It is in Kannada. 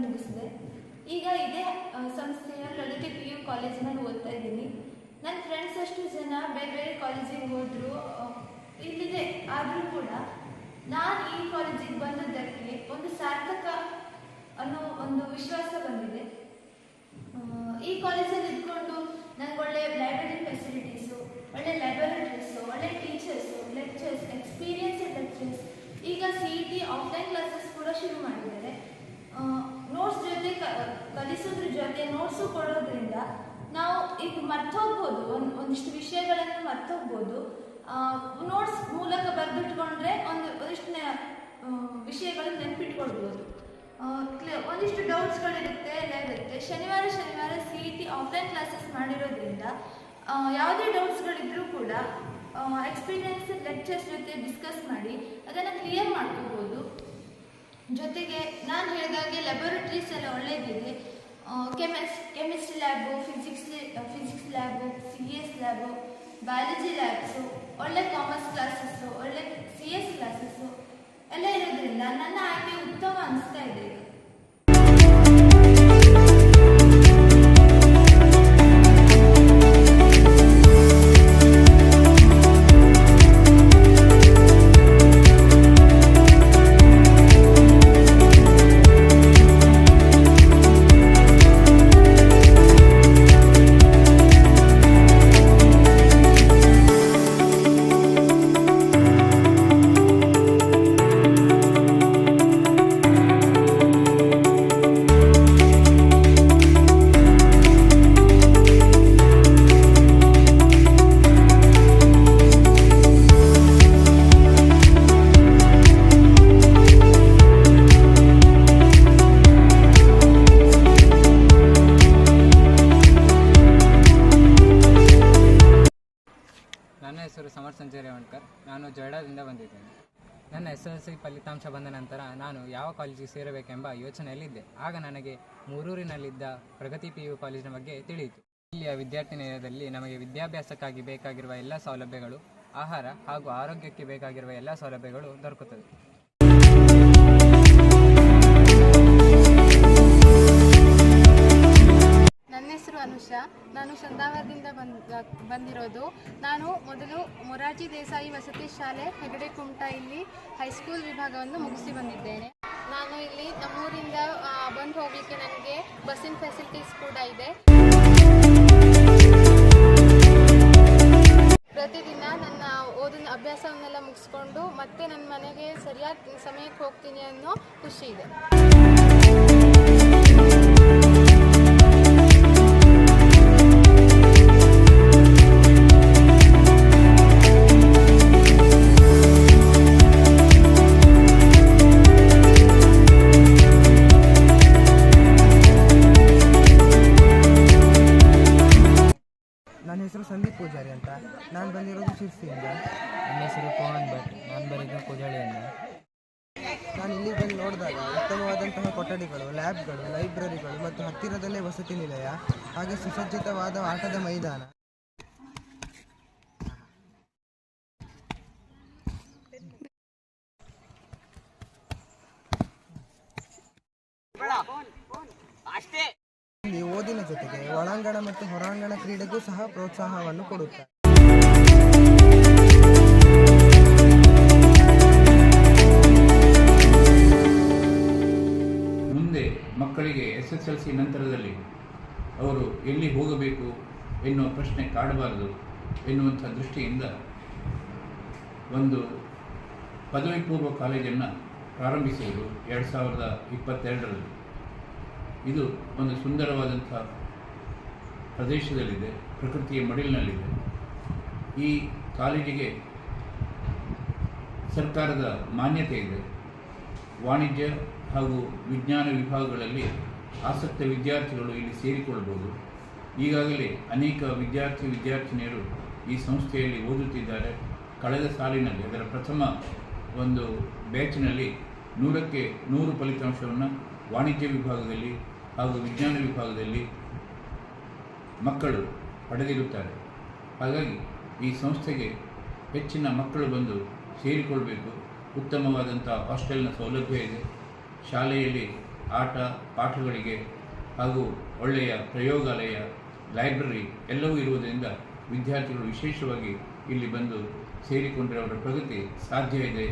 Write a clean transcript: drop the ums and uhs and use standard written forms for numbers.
ಮುಗಿಸಿದೆ. ಈಗ ಇದೇ ಸಂಸ್ಥೆಯ ಪ್ರಗತಿ PU ಕಾಲೇಜಿನಲ್ಲಿ ಓದ್ತಾ ಇದ್ದೀನಿ. ನನ್ನ ಫ್ರೆಂಡ್ಸ್ ಅಷ್ಟು ಜನ ಬೇರೆ ಬೇರೆ ಕಾಲೇಜಿಗೆ ಹೋದರು, ಇಲ್ಲಿದೆ. ಆದರೂ ಕೂಡ ನಾನು ಈ ಕಾಲೇಜಿಗೆ ಬಂದದ್ದಕ್ಕೆ ಒಂದು ಸಾರ್ಥಕ ಅನ್ನೋ ಒಂದು ವಿಶ್ವಾಸ ಬಂದಿದೆ. ಈ ಕಾಲೇಜಲ್ಲಿ ಇದ್ಕೊಂಡು ನನಗೆ ಒಳ್ಳೆ ಲೈಬ್ರರಿ ಫೆಸಿಲಿಟೀಸು, ಒಳ್ಳೆ ಲ್ಯಾಬೊರೇಟರೀಸು, ಒಳ್ಳೆ ಟೀಚರ್ಸು, ಲೆಕ್ಚರ್ಸ್, ಎಕ್ಸ್ಪೀರಿಯನ್ಸ್ಡ್ ಲೆಕ್ಚರ್ಸ್. ಈಗ CET ಆಫ್ಲೈನ್ ಕ್ಲಾಸಸ್ ಕೂಡ ಶುರು ಮಾಡಿದ್ದಾರೆ. ನೋಟ್ಸ್ ಜೊತೆ ಕಲಿಸೋದ್ರ ಜೊತೆ ನೋಟ್ಸು ಕೊಡೋದ್ರಿಂದ ನಾವು ಈಗ ಮರ್ತೋಗ್ಬೋದು, ಒಂದಿಷ್ಟು ವಿಷಯಗಳನ್ನು ಮರ್ತೋಗ್ಬೋದು. ನೋಟ್ಸ್ ಮೂಲಕ ಬರೆದಿಟ್ಕೊಂಡ್ರೆ ಒಂದಿಷ್ಟು ವಿಷಯಗಳನ್ನು ನೆನಪಿಟ್ಕೊಳ್ಬೋದು. ಒಂದಿಷ್ಟು ಡೌಟ್ಸ್ಗಳಿರುತ್ತೆ, ಎಲ್ಲ ಇರುತ್ತೆ. ಶನಿವಾರ CET ಆಫ್ಲೈನ್ ಕ್ಲಾಸಸ್ ಮಾಡಿರೋದ್ರಿಂದ ಯಾವುದೇ ಡೌಟ್ಸ್ಗಳಿದ್ರೂ ಕೂಡ ಎಕ್ಸ್ಪೀರಿಯನ್ಸ್ ಲೆಕ್ಚರ್ಸ್ ಜೊತೆ ಡಿಸ್ಕಸ್ ಮಾಡಿ ಅದನ್ನು ಕ್ಲಿಯರ್ ಮಾಡ್ಕೋಬೋದು. ಜೊತೆಗೆ ನಾನು ಹೇಳಿದಾಗೆ ಲ್ಯಾಬೊರೇಟರೀಸ್ ಎಲ್ಲ ಒಳ್ಳೆಯದಿದೆ. Chemistry lab, physics lab, CS lab, biology labs, ಒಳ್ಳೆ ಕಾಮರ್ಸ್ ಕ್ಲಾಸಸ್ಸು, ಒಳ್ಳೆ CS ಕ್ಲಾಸಸ್ಸು ಎಲ್ಲ ಇರೋದ್ರಿಂದ ನನ್ನ ಆಯ್ಕೆ ಉತ್ತಮ ಅನಿಸ್ತಾ ಇದೆ. ನನ್ನ ಹೆಸರು ಸಮರ್ ಸಂಜಯ್ ರೇವಣ್ಕರ್. ನಾನು ಜೊಯ್ಡಾದಿಂದ ಬಂದಿದ್ದೇನೆ. ನನ್ನ SSLC ಫಲಿತಾಂಶ ಬಂದ ನಂತರ ನಾನು ಯಾವ ಕಾಲೇಜಿಗೆ ಸೇರಬೇಕೆಂಬ ಯೋಚನೆಯಲ್ಲಿದ್ದೆ. ಆಗ ನನಗೆ ಮೂರೂರಿನಲ್ಲಿದ್ದ ಪ್ರಗತಿ PU ಕಾಲೇಜಿನ ಬಗ್ಗೆ ತಿಳಿಯಿತು. ಇಲ್ಲಿಯ ವಿದ್ಯಾರ್ಥಿ ನಿಲಯದಲ್ಲಿ ನಮಗೆ ವಿದ್ಯಾಭ್ಯಾಸಕ್ಕಾಗಿ ಬೇಕಾಗಿರುವ ಎಲ್ಲ ಸೌಲಭ್ಯಗಳು, ಆಹಾರ ಹಾಗೂ ಆರೋಗ್ಯಕ್ಕೆ ಬೇಕಾಗಿರುವ ಎಲ್ಲ ಸೌಲಭ್ಯಗಳು ದೊರಕುತ್ತದೆ. ನನ್ನ ಹೆಸರು ಅನುಷಾ. ನಾನು ಸಂದಾವರದಿಂದ ಬಂದಿರೋದು. ನಾನು ಮೊದಲು ಮೊರಾರ್ಜಿ ದೇಸಾಯಿ ವಸತಿ ಶಾಲೆ ಹೆಗಡೆಕುಮಟಾ ಇಲ್ಲಿ ಹೈಸ್ಕೂಲ್ ವಿಭಾಗವನ್ನು ಮುಗಿಸಿ ಬಂದಿದ್ದೇನೆ. ನಾನು ಇಲ್ಲಿ ನಮ್ಮೂರಿಂದ ಬಂದು ಹೋಗಲಿಕ್ಕೆ ನನಗೆ ಬಸ್ಸಿನ ಫೆಸಿಲಿಟೀಸ್ ಕೂಡ ಇದೆ. ಪ್ರತಿದಿನ ನನ್ನ ಓದಿನ ಅಭ್ಯಾಸವನ್ನೆಲ್ಲ ಮುಗಿಸ್ಕೊಂಡು ಮತ್ತೆ ನನ್ನ ಮನೆಗೆ ಸರಿಯಾದ ಸಮಯಕ್ಕೆ ಹೋಗ್ತೀನಿ ಅನ್ನೋ ಖುಷಿ ಇದೆ. ನನ್ನ ಹೆಸರು ಸಂದೀಪ್ ಪೂಜಾರಿ ಅಂತ. ನಾನು ಬಂದಿರೋದು ಶಿರ್ಸಿಯಿಂದ. ನನ್ನ ಹೆಸರು ಪವನ್ ಭಟ್. ನಾನು ಬರೀದ ಪೂಜಾಳಿಯಿಂದ. ನಾನು ಇಲ್ಲಿ ಬಂದು ನೋಡಿದಾಗ ಉತ್ತಮವಾದಂತಹ ಕೊಠಡಿಗಳು, ಲ್ಯಾಬ್ಗಳು, ಲೈಬ್ರರಿಗಳು ಮತ್ತು ಹತ್ತಿರದಲ್ಲೇ ವಸತಿ ನಿಲಯ, ಹಾಗೆ ಸುಸಜ್ಜಿತವಾದ ಆಟದ ಮೈದಾನ, ಇಲ್ಲಿ ಓದಿನ ಜೊತೆಗೆ ಒಳಾಂಗಣ ಮತ್ತು ಹೊರಾಂಗಣ ಕ್ರೀಡೆಗೂ ಸಹ ಪ್ರೋತ್ಸಾಹವನ್ನು ಕೊಡುತ್ತಾರೆ. ಮುಂದೆ ಮಕ್ಕಳಿಗೆ SSLC ನಂತರದಲ್ಲಿ ಅವರು ಎಲ್ಲಿ ಹೋಗಬೇಕು ಎನ್ನುವ ಪ್ರಶ್ನೆ ಕಾಡಬಾರದು ಎನ್ನುವಂಥ ದೃಷ್ಟಿಯಿಂದ ಒಂದು ಪದವಿ ಪೂರ್ವ ಕಾಲೇಜನ್ನು ಪ್ರಾರಂಭಿಸುವುದು 2022ರಲ್ಲಿ. ಇದು ಒಂದು ಸುಂದರವಾದಂಥ ಪ್ರದೇಶದಲ್ಲಿದೆ, ಪ್ರಕೃತಿಯ ಮಡಿಲಿನಲ್ಲಿದೆ. ಈ ಕಾಲೇಜಿಗೆ ಸರ್ಕಾರದ ಮಾನ್ಯತೆ ಇದೆ. ವಾಣಿಜ್ಯ ಹಾಗೂ ವಿಜ್ಞಾನ ವಿಭಾಗಗಳಲ್ಲಿ ಆಸಕ್ತ ವಿದ್ಯಾರ್ಥಿಗಳು ಇಲ್ಲಿ ಸೇರಿಕೊಳ್ಳಬಹುದು. ಈಗಾಗಲೇ ಅನೇಕ ವಿದ್ಯಾರ್ಥಿನಿಯರು ಈ ಸಂಸ್ಥೆಯಲ್ಲಿ ಓದುತ್ತಿದ್ದಾರೆ. ಕಳೆದ ಸಾಲಿನಲ್ಲಿ ಅದರ ಪ್ರಥಮ ಒಂದು ಬ್ಯಾಚಿನಲ್ಲಿ 100ಕ್ಕೆ 100 ಫಲಿತಾಂಶವನ್ನು ವಾಣಿಜ್ಯ ವಿಭಾಗದಲ್ಲಿ ಹಾಗೂ ವಿಜ್ಞಾನ ವಿಭಾಗದಲ್ಲಿ ಮಕ್ಕಳು ಪಡೆದಿರುತ್ತಾರೆ. ಹಾಗಾಗಿ ಈ ಸಂಸ್ಥೆಗೆ ಹೆಚ್ಚಿನ ಮಕ್ಕಳು ಬಂದು ಸೇರಿಕೊಳ್ಬೇಕು. ಉತ್ತಮವಾದಂಥ ಹಾಸ್ಟೆಲ್ನ ಸೌಲಭ್ಯ ಇದೆ. ಶಾಲೆಯಲ್ಲಿ ಆಟ ಪಾಠಗಳಿಗೆ ಹಾಗೂ ಒಳ್ಳೆಯ ಪ್ರಯೋಗಾಲಯ, ಲೈಬ್ರರಿ ಎಲ್ಲವೂ ಇರುವುದರಿಂದ ವಿದ್ಯಾರ್ಥಿಗಳು ವಿಶೇಷವಾಗಿ ಇಲ್ಲಿ ಬಂದು ಸೇರಿಕೊಂಡರೆ ಅವರ ಪ್ರಗತಿ ಸಾಧ್ಯ ಇದೆ.